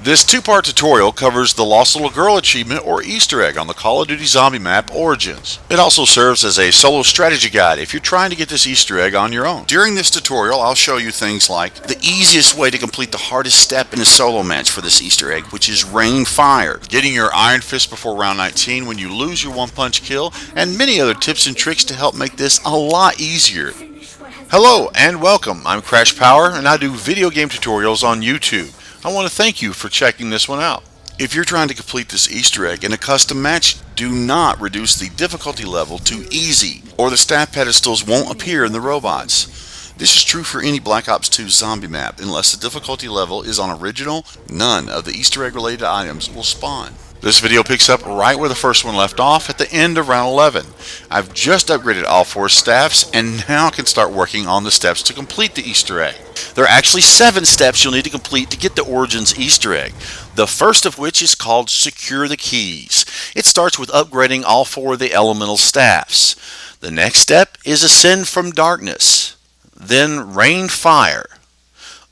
This two-part tutorial covers the Lost Little Girl achievement or Easter egg on the Call of Duty zombie map Origins. It also serves as a solo strategy guide if you're trying to get this Easter egg on your own. During this tutorial, I'll show you things like the easiest way to complete the hardest step in a solo match for this Easter egg, which is rain fire, getting your Iron Fist before round 19 when you lose your one-punch kill, and many other tips and tricks to help make this a lot easier. Hello and welcome. I'm Crash Power and I do video game tutorials on YouTube. I want to thank you for checking this one out. If you're trying to complete this Easter egg in a custom match, do not reduce the difficulty level to easy, or the staff pedestals won't appear in the robots. This is true for any Black Ops 2 zombie map. Unless the difficulty level is on original, none of the Easter egg related items will spawn. This video picks up right where the first one left off at the end of round 11. I've just upgraded all 4 staffs and now can start working on the steps to complete the Easter egg. There are actually 7 steps you'll need to complete to get the Origins Easter egg. The first of which is called Secure the Keys. It starts with upgrading all 4 of the elemental staffs. The next step is Ascend from Darkness. Then Rain Fire.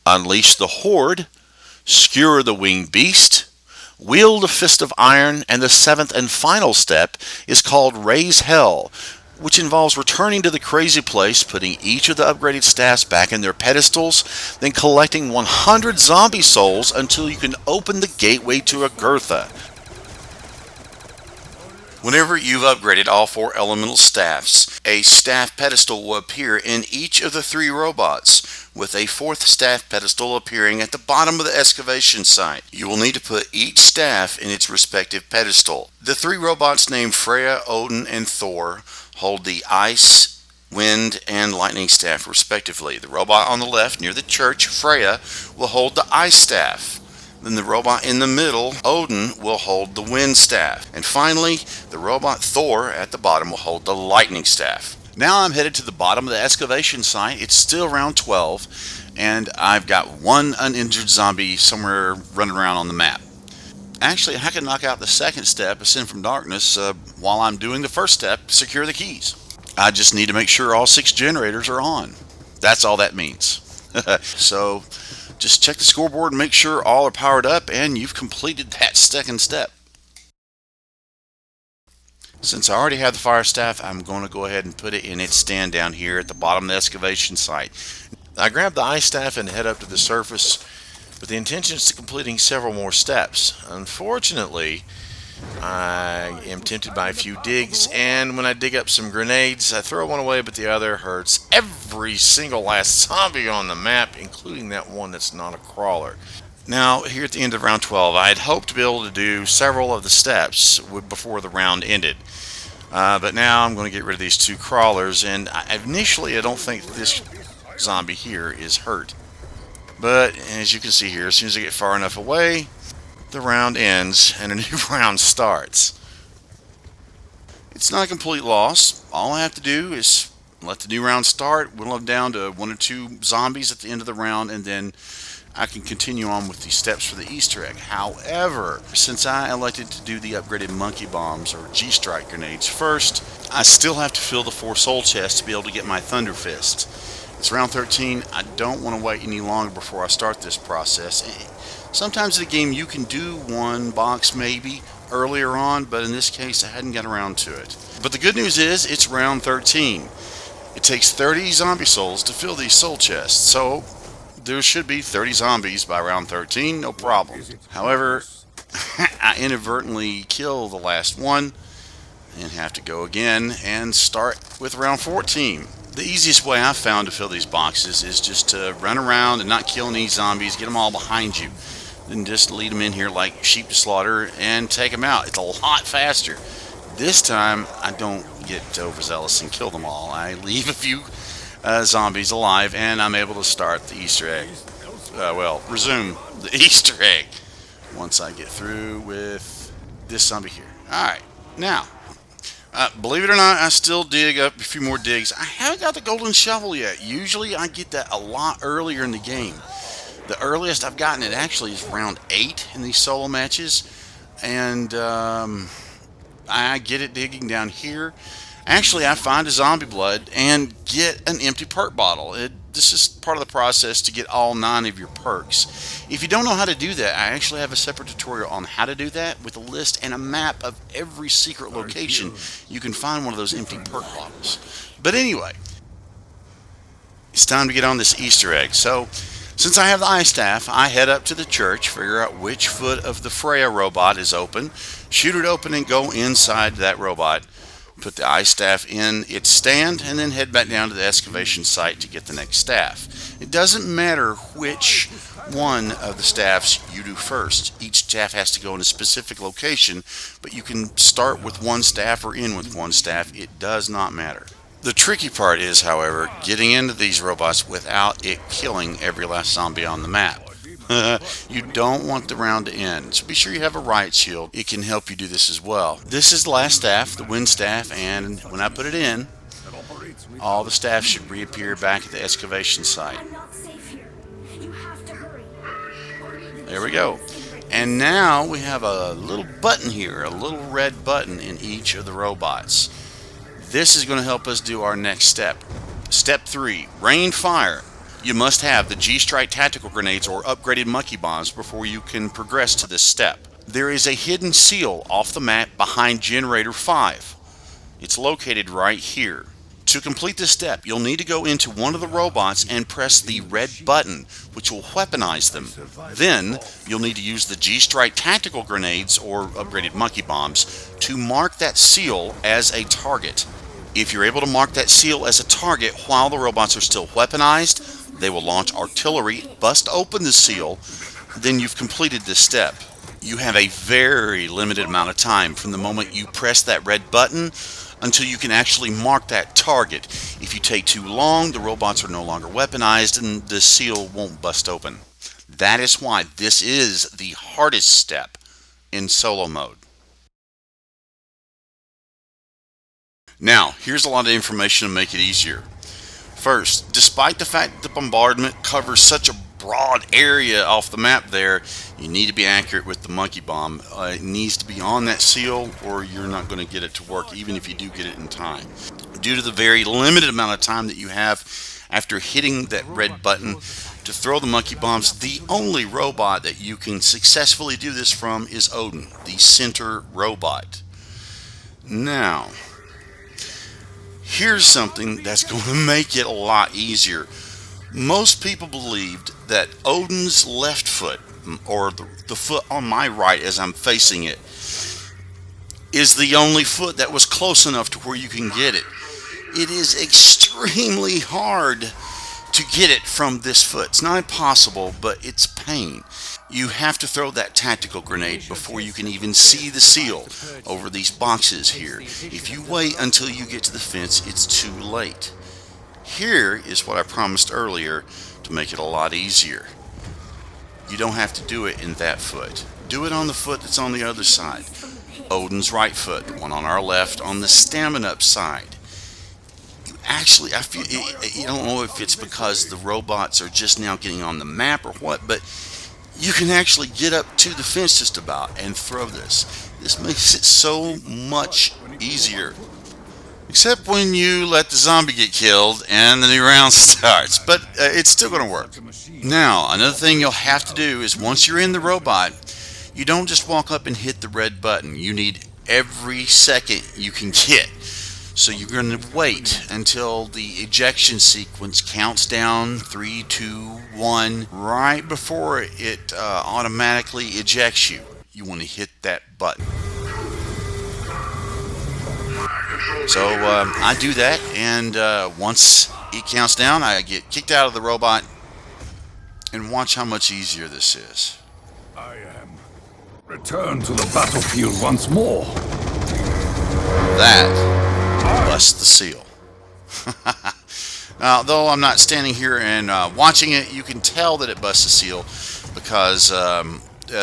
Unleash the Horde. Skewer the Winged Beast. Wield a Fist of Iron, and the 7th and final step is called Raise Hell, which involves returning to the crazy place, putting each of the upgraded staffs back in their pedestals, then collecting 100 zombie souls until you can open the gateway to Agertha. Whenever you've upgraded all 4 elemental staffs, a staff pedestal will appear in each of the 3 robots, with a 4th staff pedestal appearing at the bottom of the excavation site. You will need to put each staff in its respective pedestal. The 3 robots named Freya, Odin, and Thor hold the ice, wind, and lightning staff respectively. The robot on the left near the church, Freya, will hold the ice staff. Then the robot in the middle, Odin, will hold the wind staff. And finally, the robot Thor at the bottom will hold the lightning staff. Now I'm headed to the bottom of the excavation site. It's still round 12, and I've got 1 uninjured zombie somewhere running around on the map. Actually, I can knock out the 2nd step, Ascend from Darkness, while I'm doing the 1st step, Secure the Keys. I just need to make sure all 6 generators are on. That's all that means. So just check the scoreboard and make sure all are powered up, and you've completed that 2nd step. Since I already have the fire staff, I'm going to go ahead and put it in its stand down here at the bottom of the excavation site. I grabbed the ice staff and head up to the surface with the intentions of completing several more steps. Unfortunately, I am tempted by a few digs, and when I dig up some grenades, I throw one away, but the other hurts every single last zombie on the map, including that one that's not a crawler. Now, here at the end of round 12, I had hoped to be able to do several of the steps before the round ended. But now I'm going to get rid of these 2 crawlers, and initially I don't think this zombie here is hurt. But as you can see here, as soon as I get far enough away, the round ends and a new round starts. It's not a complete loss. All I have to do is let the new round start, whittle them down to 1 or 2 zombies at the end of the round, and then I can continue on with the steps for the Easter egg. However, since I elected to do the upgraded monkey bombs or G-strike grenades first, I still have to fill the 4 soul chests to be able to get my Thunder Fist. It's round 13. I don't want to wait any longer before I start this process. Sometimes in a game you can do 1 box maybe earlier on, but in this case I hadn't got around to it. But the good news is it's round 13. It takes 30 zombie souls to fill these soul chests, so there should be 30 zombies by round 13, no problem. However, I inadvertently kill the last one and have to go again and start with round 14. The easiest way I've found to fill these boxes is just to run around and not kill any zombies, get them all behind you. Then just lead them in here like sheep to slaughter and take them out. It's a lot faster. This time I don't get overzealous and kill them all. I leave a few zombies alive, and I'm able to start the Easter egg. Resume the Easter egg once I get through with this zombie here. Alright, now, believe it or not, I still dig up a few more digs. I haven't got the golden shovel yet. Usually I get that a lot earlier in the game. The earliest I've gotten it actually is round 8 in these solo matches, and I get it digging down here. Actually, I find a zombie blood and get an empty perk bottle. It this is part of the process to get all 9 of your perks. If you don't know how to do that, I actually have a separate tutorial on how to do that with a list and a map of every secret location you can find one of those empty perk bottles. But anyway, it's time to get on this Easter egg. So, since I have the ice staff, I head up to the church, figure out which foot of the Freya robot is open, shoot it open and go inside that robot, put the ice staff in its stand, and then head back down to the excavation site to get the next staff. It doesn't matter which one of the staffs you do first. Each staff has to go in a specific location, but you can start with one staff or end with one staff. It does not matter. The tricky part is, however, getting into these robots without it killing every last zombie on the map. You don't want the round to end, so be sure you have a riot shield. It can help you do this as well. This is the last staff, the wind staff, and when I put it in, all the staff should reappear back at the excavation site. There we go. And now we have a little button here, a little red button in each of the robots. This is going to help us do our next step. Step 3, rain fire. You must have the G-Strike tactical grenades or upgraded monkey bombs before you can progress to this step. There is a hidden seal off the map behind generator 5. It's located right here. To complete this step, you'll need to go into one of the robots and press the red button, which will weaponize them. Then, you'll need to use the G-Strike tactical grenades or upgraded monkey bombs to mark that seal as a target. If you're able to mark that seal as a target while the robots are still weaponized, they will launch artillery, bust open the seal, then you've completed this step. You have a very limited amount of time from the moment you press that red button until you can actually mark that target. If you take too long, the robots are no longer weaponized and the seal won't bust open. That is why this is the hardest step in solo mode. Now, here's a lot of information to make it easier. First, despite the fact that the bombardment covers such a broad area off the map there, you need to be accurate with the monkey bomb. It needs to be on that seal or you're not going to get it to work even if you do get it in time. Due to the very limited amount of time that you have after hitting that red button to throw the monkey bombs, the only robot that you can successfully do this from is Odin, the center robot. Now, here's something that's going to make it a lot easier. Most people believed that Odin's left foot, or the foot on my right as I'm facing it, is the only foot that was close enough to where you can get it. It is extremely hard to get it from this foot. It's not impossible, but it's pain. You have to throw that tactical grenade before you can even see the seal over these boxes here. If you wait until you get to the fence, it's too late. Here is what I promised earlier to make it a lot easier. You don't have to do it in that foot. Do it on the foot that's on the other side. Odin's right foot, the one on our left, on the stamina up side. Actually, I feel, I don't know if it's because the robots are just now getting on the map or what, but you can actually get up to the fence just about and throw this. This makes it so much easier. Except when you let the zombie get killed and the new round starts, but it's still going to work. Now, another thing you'll have to do is once you're in the robot, you don't just walk up and hit the red button. You need every second you can get. So you're going to wait until the ejection sequence counts down 3, 2, 1. Right before it automatically ejects you, you want to hit that button. So I do that, and once it counts down, I get kicked out of the robot. And watch how much easier this is. I am returned to the battlefield once more. That busts the seal. Now, though I'm not standing here and watching it, you can tell that it busts the seal because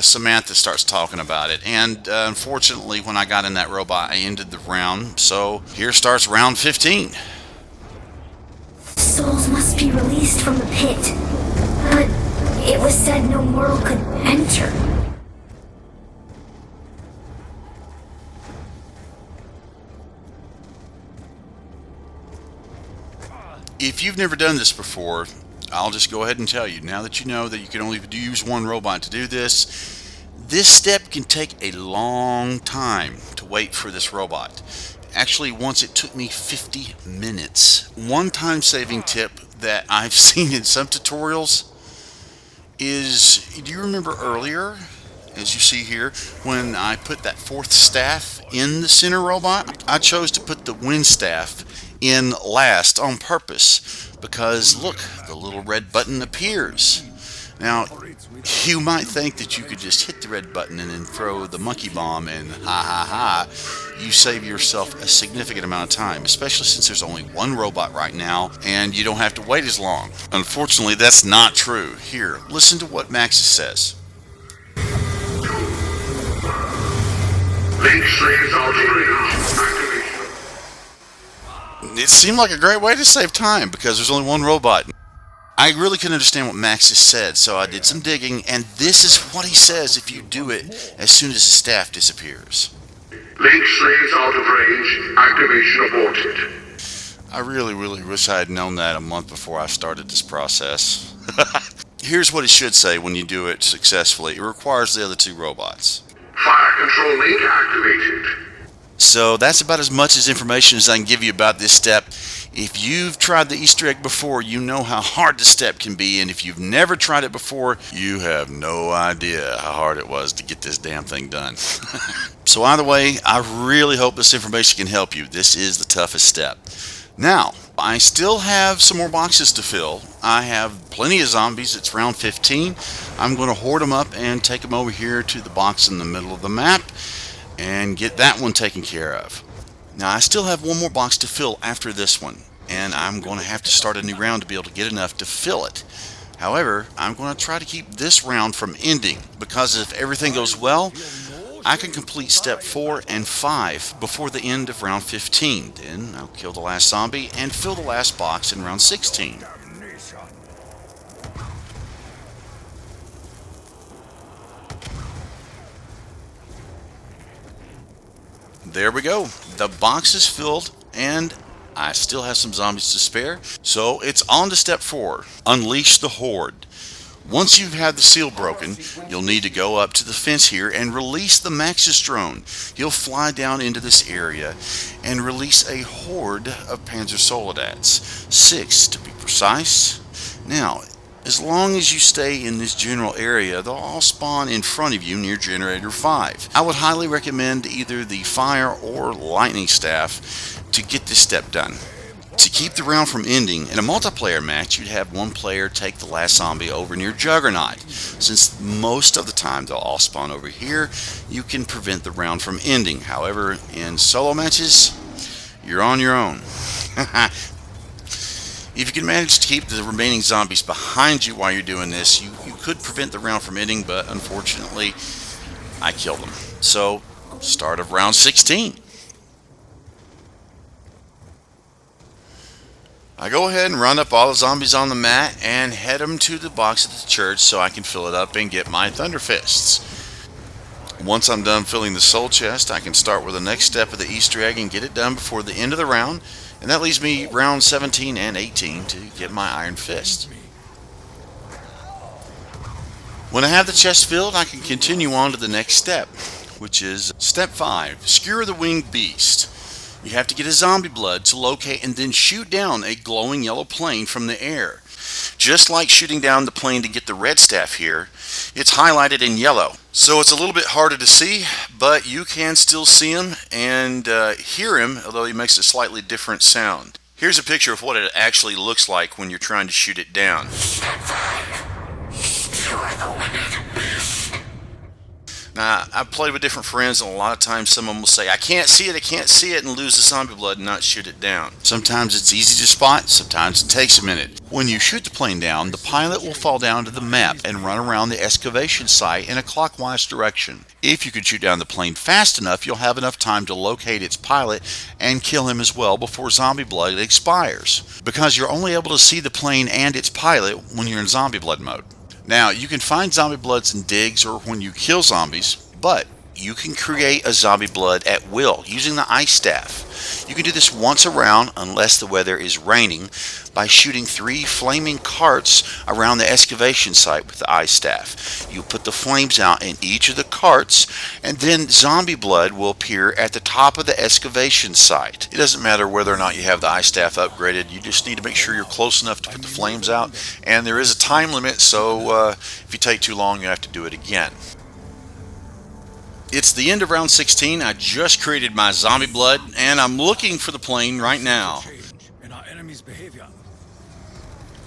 Samantha starts talking about it. And unfortunately, when I got in that robot, I ended the round. So here starts round 15. Souls must be released from the pit, but it was said no mortal could enter. If you've never done this before, I'll just go ahead and tell you, now that you know that you can only use one robot to do this step can take a long time to wait for this robot. Actually, once it took me 50 minutes. One time saving tip that I've seen in some tutorials is, do you remember earlier, as you see here, when I put that fourth staff in the center robot? I chose to put the wind staff in last on purpose because look, the little red button appears. Now, you might think that you could just hit the red button and then throw the monkey bomb and you save yourself a significant amount of time, especially since there's only one robot right now and you don't have to wait as long. Unfortunately, that's not true. Here, listen to what Maxis says. It seemed like a great way to save time because there's only one robot. I really couldn't understand what Maxis said, so I did some digging, and this is what he says if you do it as soon as the staff disappears. Link slaves out of range. Activation aborted. I really wish I had known that a month before I started this process. Here's what it should say when you do it successfully. It requires the other two robots. Fire control link activated. So that's about as much as information as I can give you about this step. If you've tried the Easter egg before, you know how hard the step can be, and if you've never tried it before, you have no idea how hard it was to get this damn thing done. So either way, I really hope this information can help you. This is the toughest step. Now, I still have some more boxes to fill. I have plenty of zombies. It's round 15. I'm going to hoard them up and take them over here to the box in the middle of the map and get that one taken care of. Now, I still have one more box to fill after this one, and I'm going to have to start a new round to be able to get enough to fill it. However, I'm going to try to keep this round from ending, because if everything goes well, I can complete step 4 and 5 before the end of round 15. Then I'll kill the last zombie and fill the last box in round 16. There we go. The box is filled and I still have some zombies to spare. So it's on to step 4. Unleash the Horde. Once you've had the seal broken, you'll need to go up to the fence here and release the Maxis drone. He'll fly down into this area and release a horde of Panzer Soldats. 6 to be precise. Now, as long as you stay in this general area, they'll all spawn in front of you near Generator 5. I would highly recommend either the Fire or Lightning Staff to get this step done. To keep the round from ending, in a multiplayer match, you'd have one player take the last zombie over near Juggernaut. Since most of the time they'll all spawn over here, you can prevent the round from ending. However, in solo matches, you're on your own. If you can manage to keep the remaining zombies behind you while you're doing this, you could prevent the round from ending, but unfortunately, I killed them. So, start of round 16. I go ahead and run up all the zombies on the mat and head them to the box at the church so I can fill it up and get my Thunder Fists. Once I'm done filling the soul chest, I can start with the next step of the Easter egg and get it done before the end of the round. And that leaves me round 17 and 18 to get my Iron Fist. When I have the chest filled, I can continue on to the next step, which is step 5, Skewer the Winged Beast. You have to get a zombie blood to locate and then shoot down a glowing yellow plane from the air. Just like shooting down the plane to get the red staff here, it's highlighted in yellow. So it's a little bit harder to see, but you can still see him and hear him, although he makes a slightly different sound. Here's a picture of what it actually looks like when you're trying to shoot it down. Now, I've played with different friends, and a lot of times someone will say, I can't see it, and lose the zombie blood and not shoot it down. Sometimes it's easy to spot, sometimes it takes a minute. When you shoot the plane down, the pilot will fall down to the map and run around the excavation site in a clockwise direction. If you can shoot down the plane fast enough, you'll have enough time to locate its pilot and kill him as well before zombie blood expires, because you're only able to see the plane and its pilot when you're in zombie blood mode. Now, you can find zombie bloods in digs or when you kill zombies, but You can create a zombie blood at will using the ice staff. You can do this once a round unless the weather is raining by shooting 3 flaming carts around the excavation site with the ice staff. You put the flames out in each of the carts and then zombie blood will appear at the top of the excavation site. It doesn't matter whether or not you have the ice staff upgraded, you just need to make sure you're close enough to put the flames out, and there is a time limit, so if you take too long you have to do it again. It's the end of round 16. I just created my zombie blood, and I'm looking for the plane right now. In our enemy's behavior.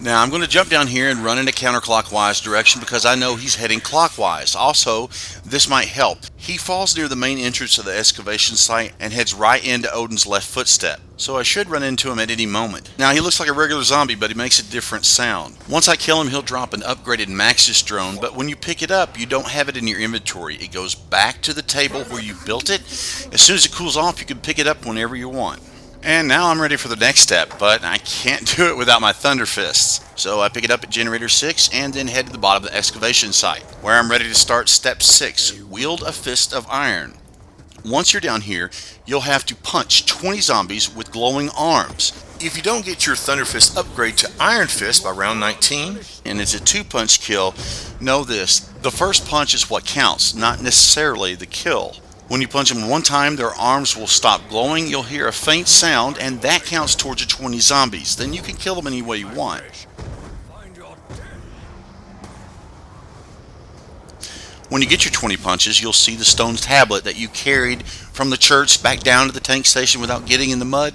Now I'm going to jump down here and run in a counterclockwise direction because I know he's heading clockwise. Also, this might help. He falls near the main entrance of the excavation site and heads right into Odin's left footstep. So I should run into him at any moment. Now he looks like a regular zombie, but he makes a different sound. Once I kill him, he'll drop an upgraded Maxis drone, but when you pick it up, you don't have it in your inventory. It goes back to the table where you built it. As soon as it cools off, you can pick it up whenever you want. And now I'm ready for the next step, but I can't do it without my Thunder Fists. So I pick it up at Generator 6 and then head to the bottom of the excavation site, where I'm ready to start Step 6, Wield a Fist of Iron. Once you're down here, you'll have to punch 20 zombies with glowing arms. If you don't get your Thunder Fist upgrade to Iron Fist by round 19, and it's a 2-punch kill, know this, the first punch is what counts, not necessarily the kill. When you punch them one time, their arms will stop glowing, you'll hear a faint sound, and that counts towards your 20 zombies. Then you can kill them any way you want. When you get your 20 punches, you'll see the stone tablet that you carried from the church back down to the tank station without getting in the mud.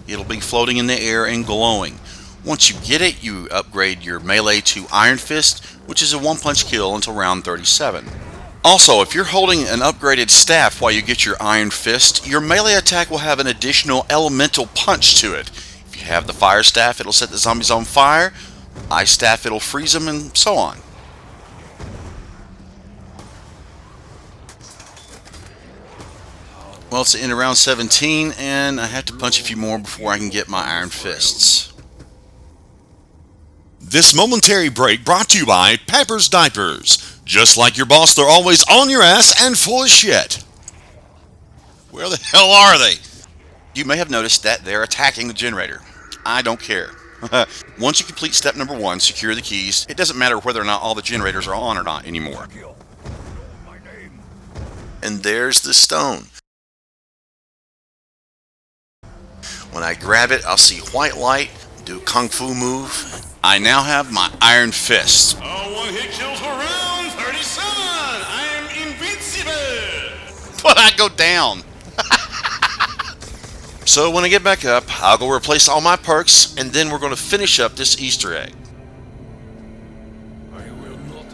It'll be floating in the air and glowing. Once you get it, you upgrade your melee to Iron Fist, which is a 1-punch kill until round 37. Also, if you're holding an upgraded staff while you get your Iron Fist, your melee attack will have an additional elemental punch to it. If you have the Fire Staff, it'll set the zombies on fire. Ice Staff, it'll freeze them, and so on. Well, it's the end of round 17, and I have to punch a few more before I can get my Iron Fists. This momentary break brought to you by Pepper's Diapers. Just like your boss, they're always on your ass and full of shit. Where the hell are they? You may have noticed that they're attacking the generator. I don't care. Once you complete step number 1, secure the keys. It doesn't matter whether or not all the generators are on or not anymore. And there's the stone. When I grab it, I'll see white light, do a kung fu move. I now have my Iron Fist. Oh, 1 hit kills for round 37. I am invincible. But I go down. So when I get back up, I'll go replace all my perks, and then we're going to finish up this Easter egg.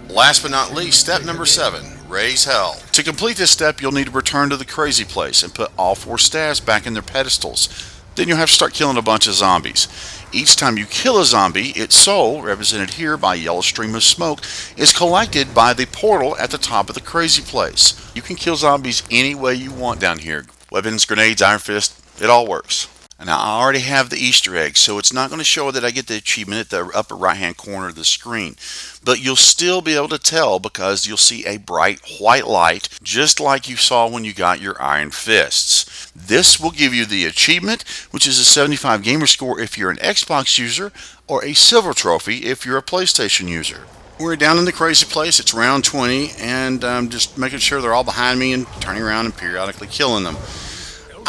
Last but not least, step number 7, raise hell. To complete this step, you'll need to return to the crazy place and put all 4 staffs back in their pedestals. Then you'll have to start killing a bunch of zombies. Each time you kill a zombie, its soul, represented here by a yellow stream of smoke, is collected by the portal at the top of the crazy place. You can kill zombies any way you want down here. Weapons, grenades, Iron Fist, it all works. And I already have the Easter egg, so it's not going to show that I get the achievement at the upper right hand corner of the screen. But you'll still be able to tell because you'll see a bright white light, just like you saw when you got your Iron Fists. This will give you the achievement, which is a 75 gamer score if you're an Xbox user, or a silver trophy if you're a PlayStation user. We're down in the crazy place, it's round 20, and I'm just making sure they're all behind me and turning around and periodically killing them.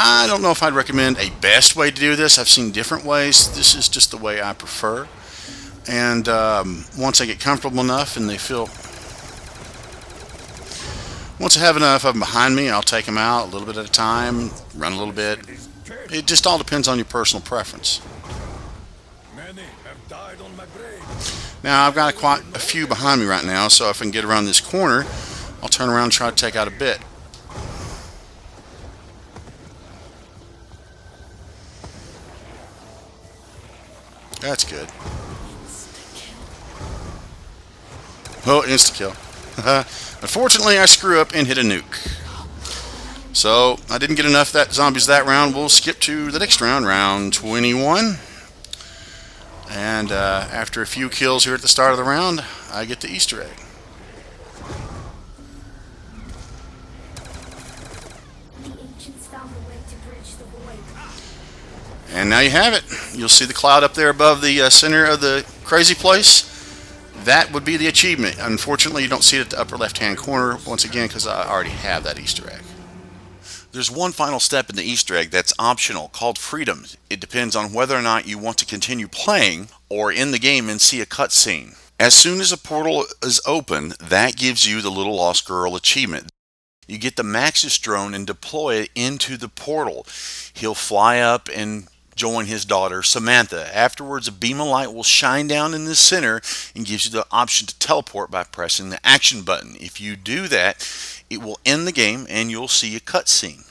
I don't know if I'd recommend a best way to do this. I've seen different ways. This is just the way I prefer. And once I get comfortable enough and they feel... Once I have enough of them behind me, I'll take them out a little bit at a time, run a little bit. It just all depends on your personal preference. Now, I've got quite a few behind me right now, so if I can get around this corner, I'll turn around and try to take out a bit. That's good. Oh, insta-kill. Unfortunately, I screw up and hit a nuke. So, I didn't get enough that zombies that round. We'll skip to the next round, round 21. And after a few kills here at the start of the round, I get the Easter egg. found a way to bridge the void. And now you have it. You'll see the cloud up there above the center of the crazy place. That would be the achievement. Unfortunately, you don't see it at the upper left-hand corner, once again, because I already have that Easter egg. There's one final step in the Easter egg that's optional, called freedom. It depends on whether or not you want to continue playing or in the game and see a cutscene. As soon as a portal is open, that gives you the Little Lost Girl achievement. You get the Maxis drone and deploy it into the portal. He'll fly up and join his daughter Samantha. Afterwards, a beam of light will shine down in the center and gives you the option to teleport by pressing the action button. If you do that, it will end the game and you'll see a cutscene.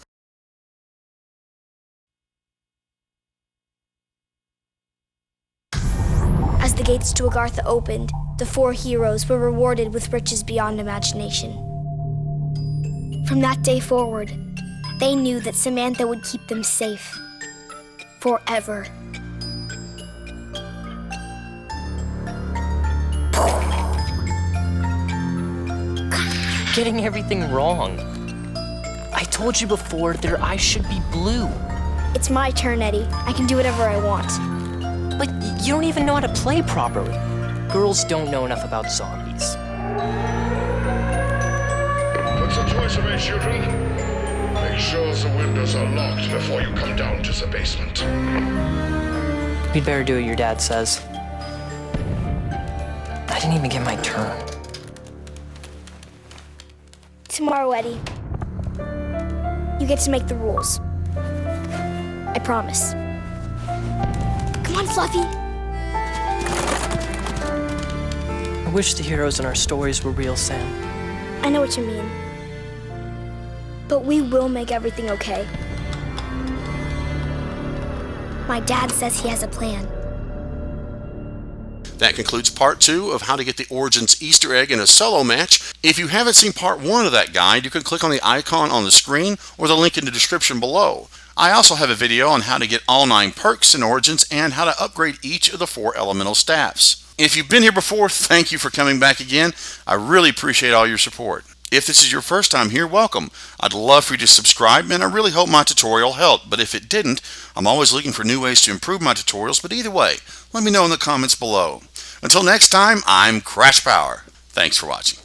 As the gates to Agartha opened, the 4 heroes were rewarded with riches beyond imagination. From that day forward, they knew that Samantha would keep them safe. Forever. You're getting everything wrong. I told you before their eyes should be blue. It's my turn, Eddie. I can do whatever I want. But you don't even know how to play properly. Girls don't know enough about zombies. What's the choice of it, children? Make sure the windows are locked before you come down to the basement. You'd better do what your dad says. I didn't even get my turn. Tomorrow, Eddie. You get to make the rules. I promise. Come on, Fluffy. I wish the heroes in our stories were real, Sam. I know what you mean. But we will make everything okay. My dad says he has a plan. That concludes part 2 of how to get the Origins Easter egg in a solo match. If you haven't seen part 1 of that guide, you can click on the icon on the screen or the link in the description below. I also have a video on how to get all 9 perks in Origins and how to upgrade each of the 4 elemental staffs. If you've been here before, thank you for coming back again. I really appreciate all your support. If this is your first time here, welcome. I'd love for you to subscribe, and I really hope my tutorial helped. But if it didn't, I'm always looking for new ways to improve my tutorials. But either way, let me know in the comments below. Until next time, I'm Crash Power. Thanks for watching.